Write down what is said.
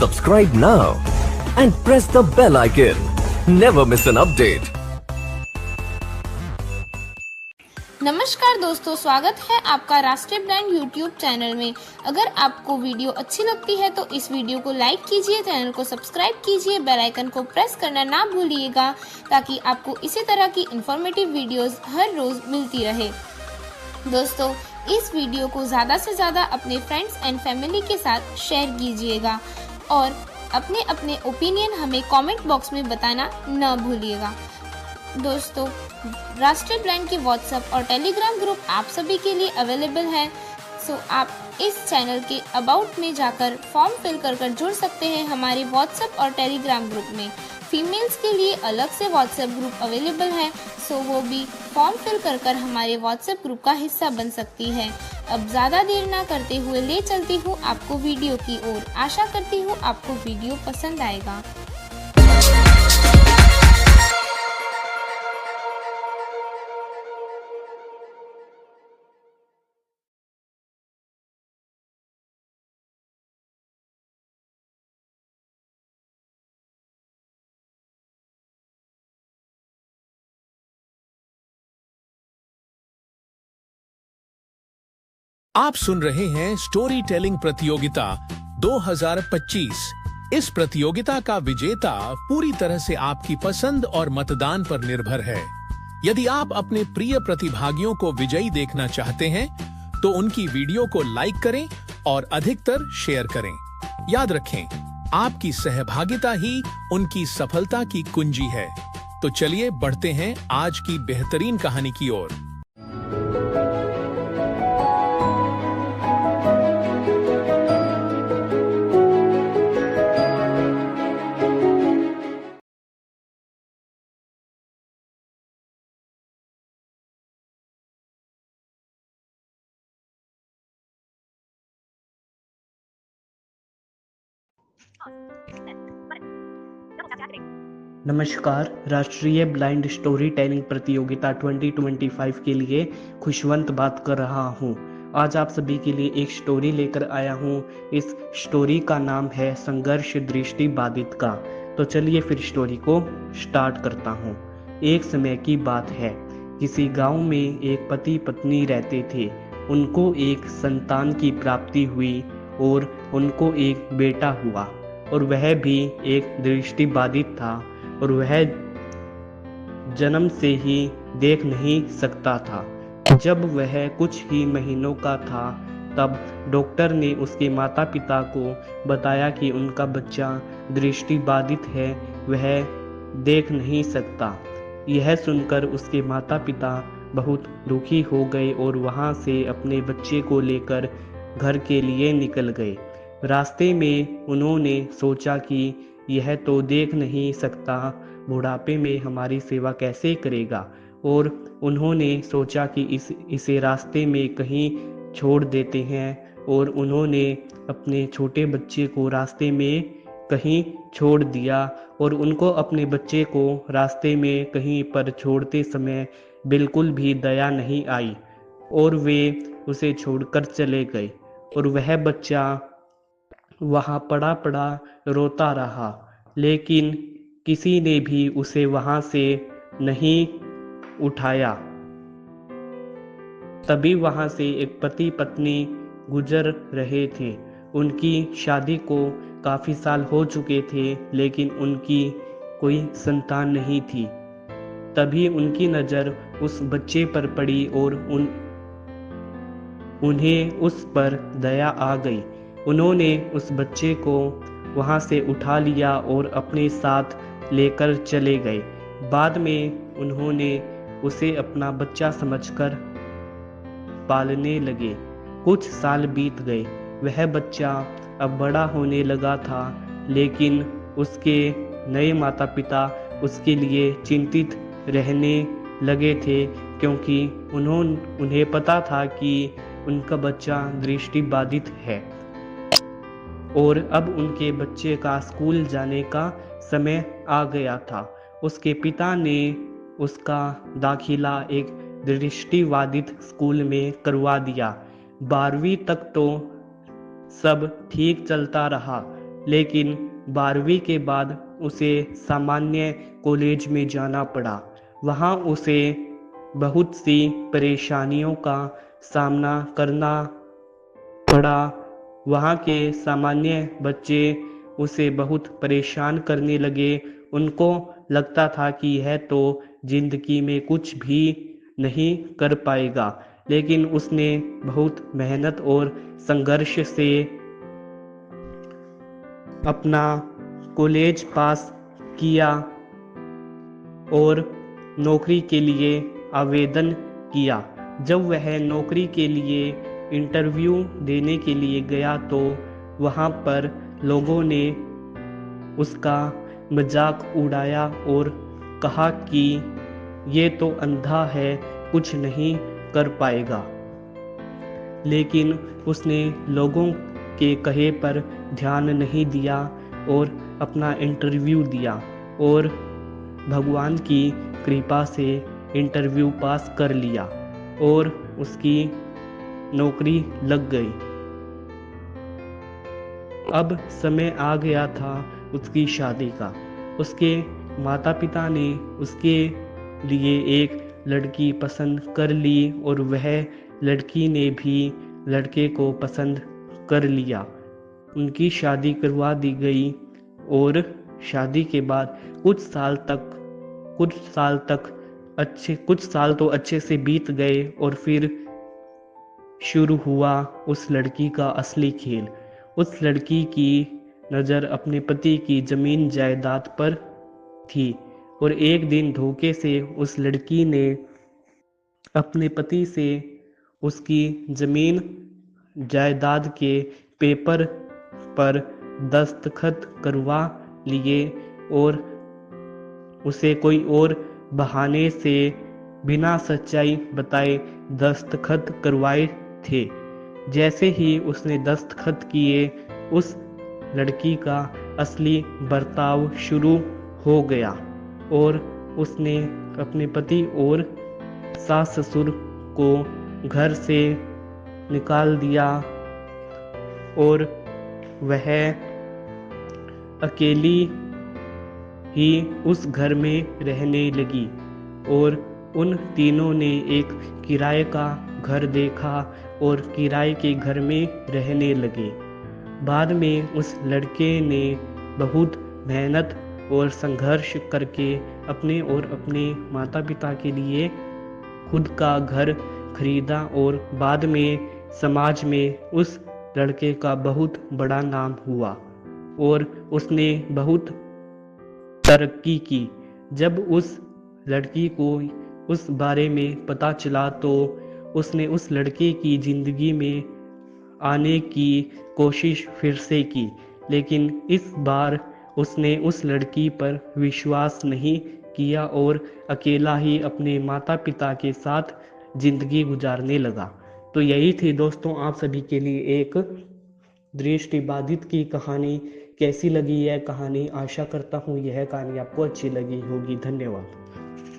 Subscribe now and press the bell icon. Never miss an update. नमस्कार दोस्तों, स्वागत है आपका राष्ट्रीय ब्रांड यूट्यूब चैनल में। अगर आपको वीडियो अच्छी लगती है तो इस वीडियो को लाइक कीजिए, चैनल को सब्सक्राइब कीजिए, बेल आइकन को प्रेस करना ना भूलिएगा ताकि आपको इसी तरह की इंफॉर्मेटिव वीडियोस हर रोज मिलती रहे। दोस्तों, इस वीडियो को ज़्यादा से ज़्यादा अपने फ्रेंड्स एंड फैमिली के साथ शेयर कीजिएगा और अपने अपने ओपिनियन हमें कमेंट बॉक्स में बताना न भूलिएगा। दोस्तों, राष्ट्रीय ब्रांड के व्हाट्सएप और टेलीग्राम ग्रुप आप सभी के लिए अवेलेबल है। सो आप इस चैनल के अबाउट में जाकर फॉर्म फिल कर जुड़ सकते हैं हमारे व्हाट्सएप और टेलीग्राम ग्रुप में। फीमेल्स के लिए अलग से व्हाट्सएप ग्रुप अवेलेबल है, सो वो भी फॉर्म फिल कर हमारे व्हाट्सएप ग्रुप का हिस्सा बन सकती है। अब ज़्यादा देर ना करते हुए ले चलती हूँ आपको वीडियो की ओर। आशा करती हूँ आपको वीडियो पसंद आएगा। आप सुन रहे हैं स्टोरी टेलिंग प्रतियोगिता 2025। इस प्रतियोगिता का विजेता पूरी तरह से आपकी पसंद और मतदान पर निर्भर है। यदि आप अपने प्रिय प्रतिभागियों को विजयी देखना चाहते हैं तो उनकी वीडियो को लाइक करें और अधिकतर शेयर करें। याद रखें, आपकी सहभागिता ही उनकी सफलता की कुंजी है। तो चलिए बढ़ते हैं आज की बेहतरीन कहानी की ओर। नमस्कार। राष्ट्रीय ब्लाइंड स्टोरी टेलिंग प्रतियोगिता 2025 के लिए खुशवंत बात कर रहा हूँ। आज आप सभी के लिए एक स्टोरी लेकर आया हूँ। इस स्टोरी का नाम है संघर्ष दृष्टि बाधित का। तो चलिए फिर स्टोरी को स्टार्ट करता हूँ। एक समय की बात है, किसी गांव में एक पति पत्नी रहते थे। उनको एक संतान की प्राप्ति हुई और उनको एक बेटा हुआ और वह भी एक दृष्टि बाधित था और वह जन्म से ही देख नहीं सकता था। जब वह कुछ ही महीनों का था तब डॉक्टर ने उसके माता पिता को बताया कि उनका बच्चा दृष्टि बाधित है, वह देख नहीं सकता। यह सुनकर उसके माता पिता बहुत दुखी हो गए और वहां से अपने बच्चे को लेकर घर के लिए निकल गए। रास्ते में उन्होंने सोचा कि यह तो देख नहीं सकता, बुढ़ापे में हमारी सेवा कैसे करेगा। और उन्होंने सोचा कि इसे रास्ते में कहीं छोड़ देते हैं और उन्होंने अपने छोटे बच्चे को रास्ते में कहीं छोड़ दिया। और उनको अपने बच्चे को रास्ते में कहीं पर छोड़ते समय बिल्कुल भी दया नहीं आई और वे उसे छोड़कर चले गए और वह बच्चा वहाँ पड़ा पड़ा रोता रहा, लेकिन किसी ने भी उसे वहाँ से नहीं उठाया। तभी वहाँ से एक पति पत्नी गुजर रहे थे। उनकी शादी को काफ़ी साल हो चुके थे, लेकिन उनकी कोई संतान नहीं थी। तभी उनकी नज़र उस बच्चे पर पड़ी और उन्हें उस पर दया आ गई। उन्होंने उस बच्चे को वहाँ से उठा लिया और अपने साथ लेकर चले गए। बाद में उन्होंने उसे अपना बच्चा समझकर पालने लगे। कुछ साल बीत गए। वह बच्चा अब बड़ा होने लगा था, लेकिन उसके नए माता पिता उसके लिए चिंतित रहने लगे थे, क्योंकि उन्हें पता था कि उनका बच्चा दृष्टि बाधित है और अब उनके बच्चे का स्कूल जाने का समय आ गया था। उसके पिता ने उसका दाखिला एक दृष्टिबाधित स्कूल में करवा दिया। 12वीं तक तो सब ठीक चलता रहा, लेकिन 12वीं के बाद उसे सामान्य कॉलेज में जाना पड़ा। वहाँ उसे बहुत सी परेशानियों का सामना करना पड़ा। वहाँ के सामान्य बच्चे उसे बहुत परेशान करने लगे। उनको लगता था कि यह तो जिंदगी में कुछ भी नहीं कर पाएगा, लेकिन उसने बहुत मेहनत और संघर्ष से अपना कॉलेज पास किया और नौकरी के लिए आवेदन किया। जब वह नौकरी के लिए इंटरव्यू देने के लिए गया तो वहाँ पर लोगों ने उसका मजाक उड़ाया और कहा कि ये तो अंधा है, कुछ नहीं कर पाएगा। लेकिन उसने लोगों के कहे पर ध्यान नहीं दिया और अपना इंटरव्यू दिया और भगवान की कृपा से इंटरव्यू पास कर लिया और उसकी नौकरी लग गई। अब समय आ गया था उसकी शादी का। उसके माता पिता ने उसके लिए एक लड़की पसंद कर ली और वह लड़की ने भी लड़के को पसंद कर लिया। उनकी शादी करवा दी गई और शादी के बाद कुछ साल तो अच्छे से बीत गए और फिर शुरू हुआ उस लड़की का असली खेल। उस लड़की की नज़र अपने पति की जमीन जायदाद पर थी और एक दिन धोखे से उस लड़की ने अपने पति से उसकी जमीन जायदाद के पेपर पर दस्तखत करवा लिए और उसे कोई और बहाने से बिना सच्चाई बताए दस्तखत करवाए थे। जैसे ही उसने दस्तखत किए, उस लड़की का असली बर्ताव शुरू हो गया और उसने अपने पति और सास ससुर को घर से निकाल दिया और वह अकेली ही उस घर में रहने लगी और उन तीनों ने एक किराए का घर देखा और किराए के घर में रहने लगे। बाद में उस लड़के ने बहुत मेहनत और संघर्ष करके अपने और अपने माता पिता के लिए खुद का घर खरीदा और बाद में समाज में उस लड़के का बहुत बड़ा नाम हुआ और उसने बहुत तरक्की की। जब उस लड़की को उस बारे में पता चला तो उसने उस लड़के की ज़िंदगी में आने की कोशिश फिर से की, लेकिन इस बार उसने उस लड़की पर विश्वास नहीं किया और अकेला ही अपने माता पिता के साथ ज़िंदगी गुजारने लगा। तो यही थी दोस्तों आप सभी के लिए एक दृष्टिबाधित की कहानी। कैसी लगी यह कहानी? आशा करता हूँ यह कहानी आपको अच्छी लगी होगी। धन्यवाद।